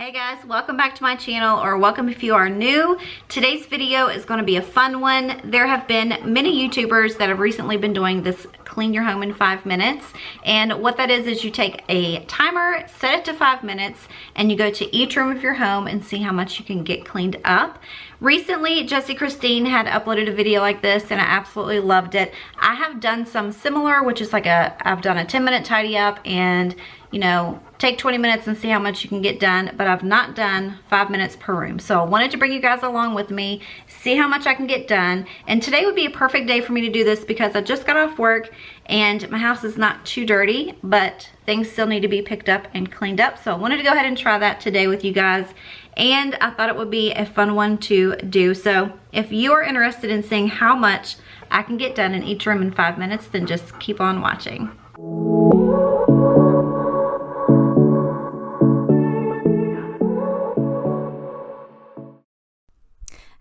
Hey guys, welcome back to my channel, or welcome if you are new. Today's video is going to be a fun one. There have been many YouTubers that have recently been doing this clean your home in 5 minutes. And what that is you take a timer, set it to 5 minutes, and you go to each room of your home and see how much you can get cleaned up. Recently, Jessi Christine had uploaded a video like this and I absolutely loved it. I have done some similar, which is like I've done a 10-minute tidy up and, you know, take 20 minutes and see how much you can get done, but I've not done 5 minutes per room. So I wanted to bring you guys along with me, see how much I can get done. And today would be a perfect day for me to do this because I just got off work and my house is not too dirty, but things still need to be picked up and cleaned up. So I wanted to go ahead and try that today with you guys. And I thought it would be a fun one to do. So if you are interested in seeing how much I can get done in each room in 5 minutes, then just keep on watching.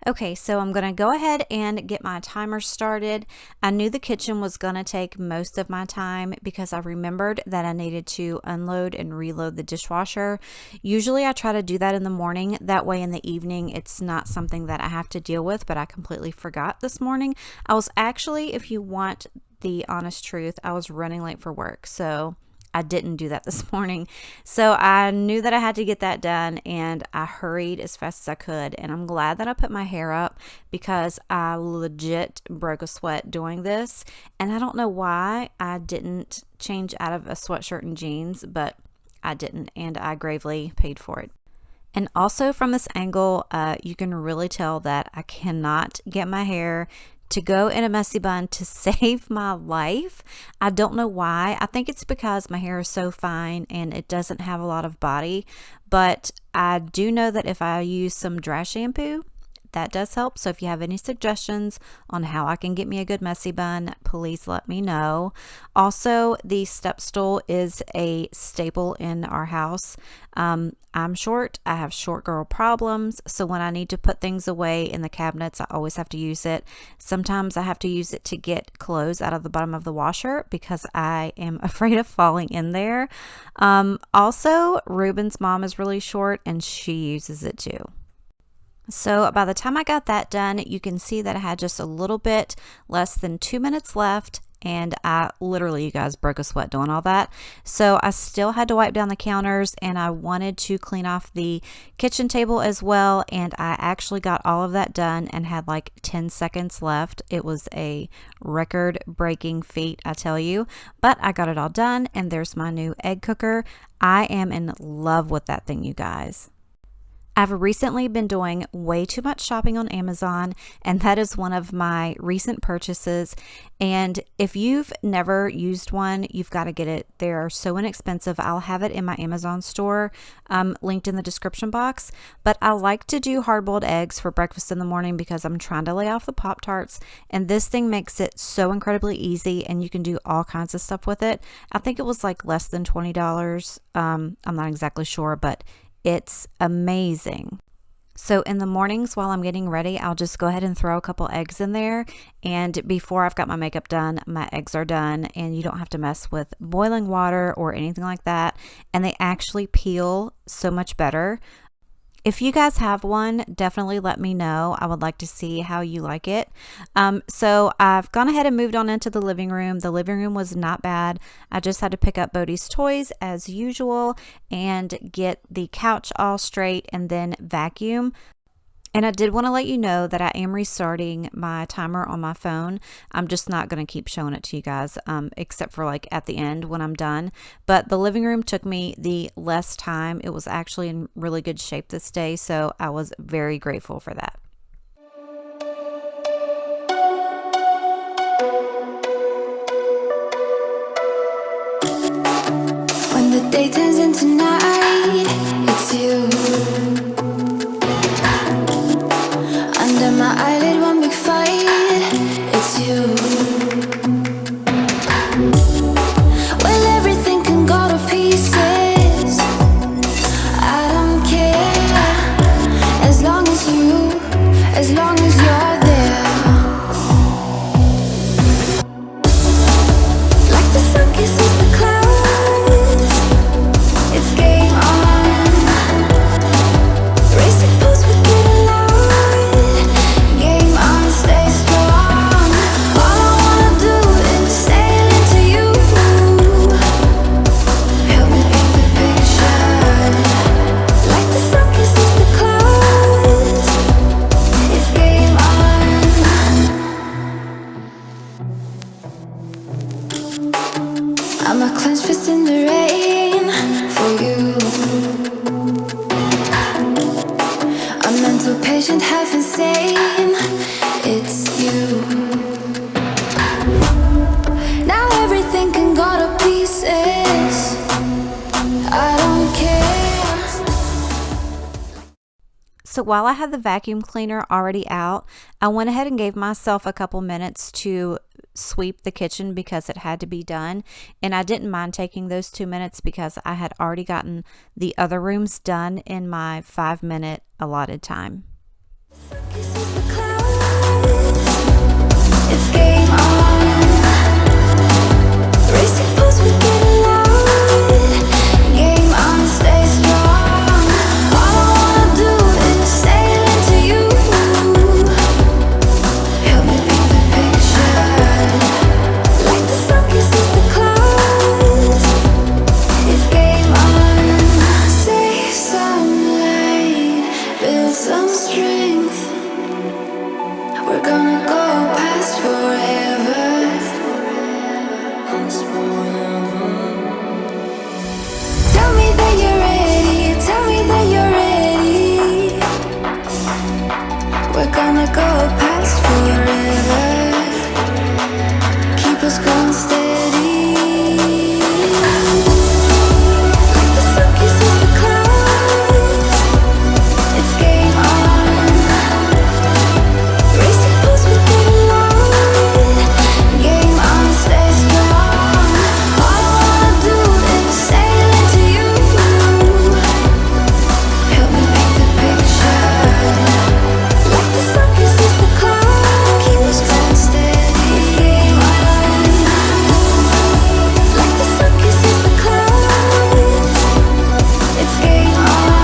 Okay, so I'm going to go ahead and get my timer started. I knew the kitchen was going to take most of my time because I remembered that I needed to unload and reload the dishwasher. Usually I try to do that in the morning. That way in the evening it's not something that I have to deal with, but I completely forgot this morning. I was actually, if you want the honest truth, I was running late for work. So I didn't do that this morning. So I knew that I had to get that done and I hurried as fast as I could. And I'm glad that I put my hair up because I legit broke a sweat doing this. And I don't know why I didn't change out of a sweatshirt and jeans, but I didn't, and I gravely paid for it. And also from this angle, you can really tell that I cannot get my hair to go in a messy bun to save my life. I don't know why. I think it's because my hair is so fine and it doesn't have a lot of body, but I do know that if I use some dry shampoo, that does help. So if you have any suggestions on how I can get me a good messy bun, please let me know. Also, the step stool is a staple in our house. I'm short. I have short girl problems. So when I need to put things away in the cabinets, I always have to use it. Sometimes I have to use it to get clothes out of the bottom of the washer because I am afraid of falling in there. Also, Ruben's mom is really short and she uses it too. So by the time I got that done, you can see that I had just a little bit less than 2 minutes left. And I literally, you guys, broke a sweat doing all that. So I still had to wipe down the counters and I wanted to clean off the kitchen table as well. And I actually got all of that done and had like 10 seconds left. It was a record-breaking feat, I tell you. But I got it all done and there's my new egg cooker. I am in love with that thing, you guys. I've recently been doing way too much shopping on Amazon, and that is one of my recent purchases. And if you've never used one, you've got to get it. They are so inexpensive. I'll have it in my Amazon store, linked in the description box. But I like to do hard-boiled eggs for breakfast in the morning because I'm trying to lay off the Pop-Tarts. And this thing makes it so incredibly easy, and you can do all kinds of stuff with it. I think it was like less than $20. I'm not exactly sure, but it's amazing. So in the mornings while I'm getting ready, I'll just go ahead and throw a couple eggs in there. And before I've got my makeup done, my eggs are done and you don't have to mess with boiling water or anything like that. And they actually peel so much better. If you guys have one, definitely let me know. I would like to see how you like it. So I've gone ahead and moved on into the living room. The living room was not bad. I just had to pick up Bodhi's toys as usual and get the couch all straight and then vacuum. And I did want to let you know that I am restarting my timer on my phone. I'm just not going to keep showing it to you guys, except for like at the end when I'm done. But the living room took me the less time. It was actually in really good shape this day, so I was very grateful for that. When the day turns into night, it's you. Under my eyelid, one big fight, it's you. Well, everything can go to pieces, I don't care. As long as you're there. Like the sun kisses the clouds, it's life insane. It's you. Now everything can go to pieces. I don't care. So while I had the vacuum cleaner already out, I went ahead and gave myself a couple minutes to sweep the kitchen because it had to be done. And I didn't mind taking those 2 minutes because I had already gotten the other rooms done in my 5-minute allotted time. Kisses the clouds. It's game on. Racing pulse, we get loud. Game on, stay strong. All I wanna do is sail into you. Help me paint the picture. Like the sun kisses the clouds. It's game on. Save some light, build some strength. We're gonna go past forever. Tell me that you're ready. Tell me that you're ready. We're gonna go past forever. Keep us going steady. Like the sun kisses the clouds. It's game on. Racing pulse, we get loud. Game on, stay strong. All I wanna do is sail into you. Help me paint the picture. Like the sun kisses the clouds. Keep us going steady. It's game on. Like the sun kisses the clouds. It's game on.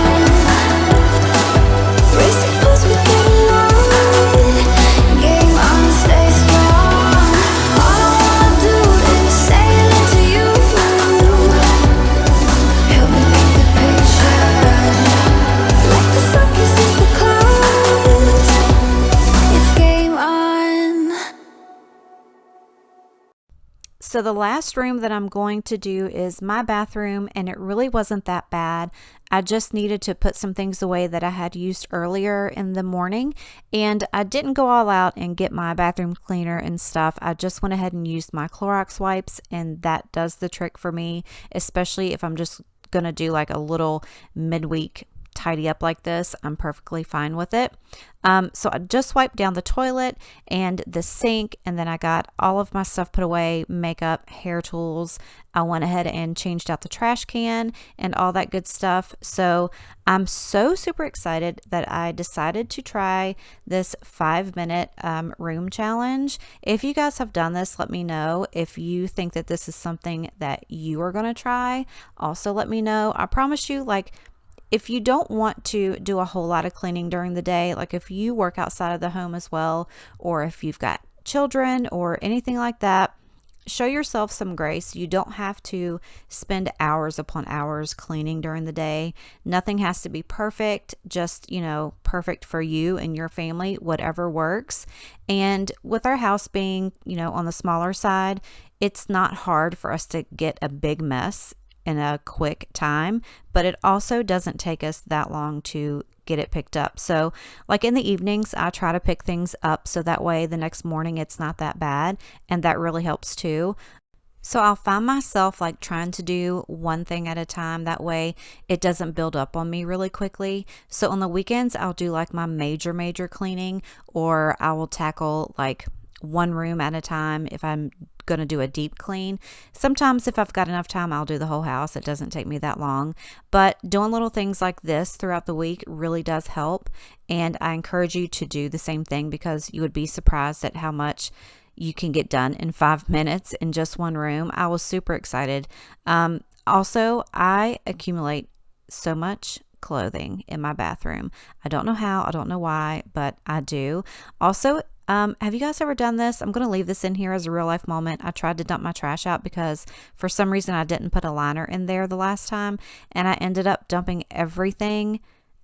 Racing pulse, we get loud. Game on, stay strong. All I wanna do is sail into you. Help me paint the picture. Like the sun kisses the clouds. It's game on. So the last room that I'm going to do is my bathroom, and it really wasn't that bad. I just needed to put some things away that I had used earlier in the morning, and I didn't go all out and get my bathroom cleaner and stuff. I just went ahead and used my Clorox wipes, and that does the trick for me, especially if I'm just gonna do like a little midweek tidy up like this. I'm perfectly fine with it. So I just wiped down the toilet and the sink, and then I got all of my stuff put away, makeup, hair tools. I went ahead and changed out the trash can and all that good stuff. So I'm so super excited that I decided to try this 5-minute room challenge. If you guys have done this, let me know. If you think that this is something that you are going to try, also let me know. I promise you, like, if you don't want to do a whole lot of cleaning during the day, like if you work outside of the home as well, or if you've got children or anything like that, show yourself some grace. You don't have to spend hours upon hours cleaning during the day. Nothing has to be perfect, just, perfect for you and your family, whatever works. And with our house being, on the smaller side, it's not hard for us to get a big mess in a quick time, but it also doesn't take us that long to get it picked up. So like in the evenings, I try to pick things up so that way the next morning it's not that bad, and that really helps too. So I'll find myself like trying to do one thing at a time. That way it doesn't build up on me really quickly. So on the weekends, I'll do like my major cleaning, or I will tackle like one room at a time if I'm going to do a deep clean. Sometimes if I've got enough time, I'll do the whole house. It doesn't take me that long, but doing little things like this throughout the week really does help. And I encourage you to do the same thing, because you would be surprised at how much you can get done in 5 minutes in just one room. I was super excited. Also, I accumulate so much clothing in my bathroom. I don't know how, I don't know why, but I do. Also, have you guys ever done this? I'm going to leave this in here as a real life moment. I tried to dump my trash out because for some reason I didn't put a liner in there the last time, and I ended up dumping everything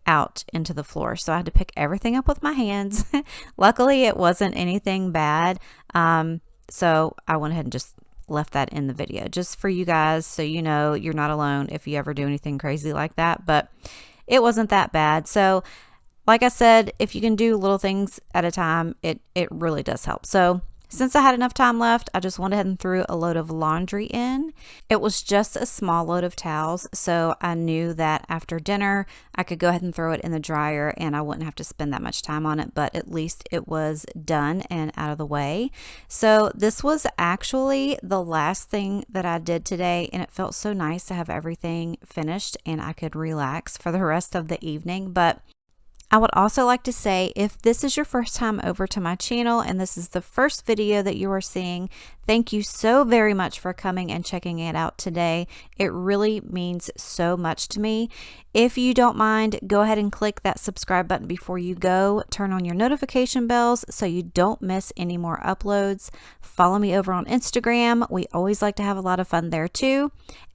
out into the floor. So I had to pick everything up with my hands. Luckily, it wasn't anything bad. So I went ahead and just left that in the video just for you guys, so you know you're not alone if you ever do anything crazy like that, but it wasn't that bad. So like I said, if you can do little things at a time, it really does help. So since I had enough time left, I just went ahead and threw a load of laundry in. It was just a small load of towels, so I knew that after dinner, I could go ahead and throw it in the dryer and I wouldn't have to spend that much time on it, but at least it was done and out of the way. So this was actually the last thing that I did today, and it felt so nice to have everything finished and I could relax for the rest of the evening. But I would also like to say, if this is your first time over to my channel and this is the first video that you are seeing, thank you so very much for coming and checking it out today. It really means so much to me. If you don't mind, go ahead and click that subscribe button before you go. Turn on your notification bells so you don't miss any more uploads. Follow me over on Instagram. We always like to have a lot of fun there too.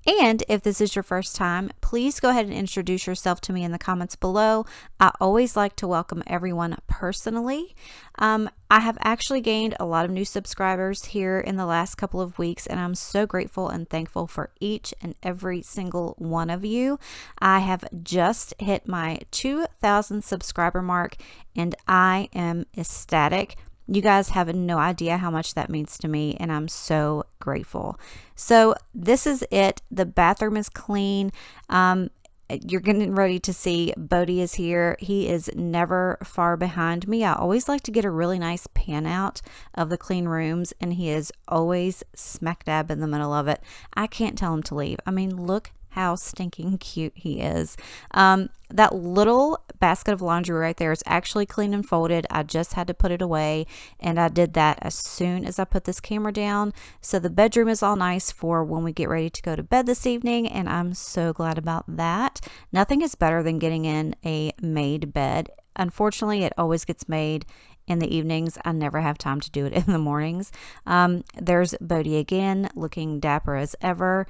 And if this is your first time, please go ahead and introduce yourself to me in the comments below. I always like to welcome everyone personally. I have actually gained a lot of new subscribers here in the last couple of weeks, and I'm so grateful and thankful for each and every single one of you. I have just hit my 2,000 subscriber mark, and I am ecstatic. You guys have no idea how much that means to me, and I'm so grateful. So this is it. The bathroom is clean. You're getting ready to see Bodie is here. He is never far behind me. I always like to get a really nice pan out of the clean rooms, and he is always smack dab in the middle of it. I can't tell him to leave. I mean, look how stinking cute he is. That little basket of laundry right there is actually clean and folded. I just had to put it away, and I did that as soon as I put this camera down. So the bedroom is all nice for when we get ready to go to bed this evening, and I'm so glad about that. Nothing is better than getting in a made bed. Unfortunately, it always gets made in the evenings. I never have time to do it in the mornings. There's Bodie again, looking dapper as ever.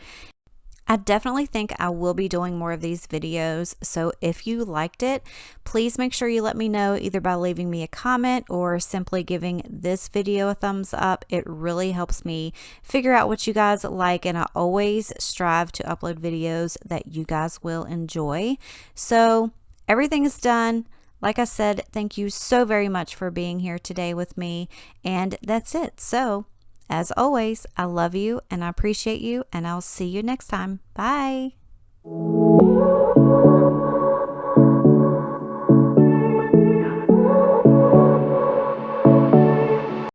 I definitely think I will be doing more of these videos, so if you liked it, please make sure you let me know either by leaving me a comment or simply giving this video a thumbs up. It really helps me figure out what you guys like, and I always strive to upload videos that you guys will enjoy. So everything is done. Like I said, thank you so very much for being here today with me, and that's it. So as always, I love you and I appreciate you, and I'll see you next time. Bye.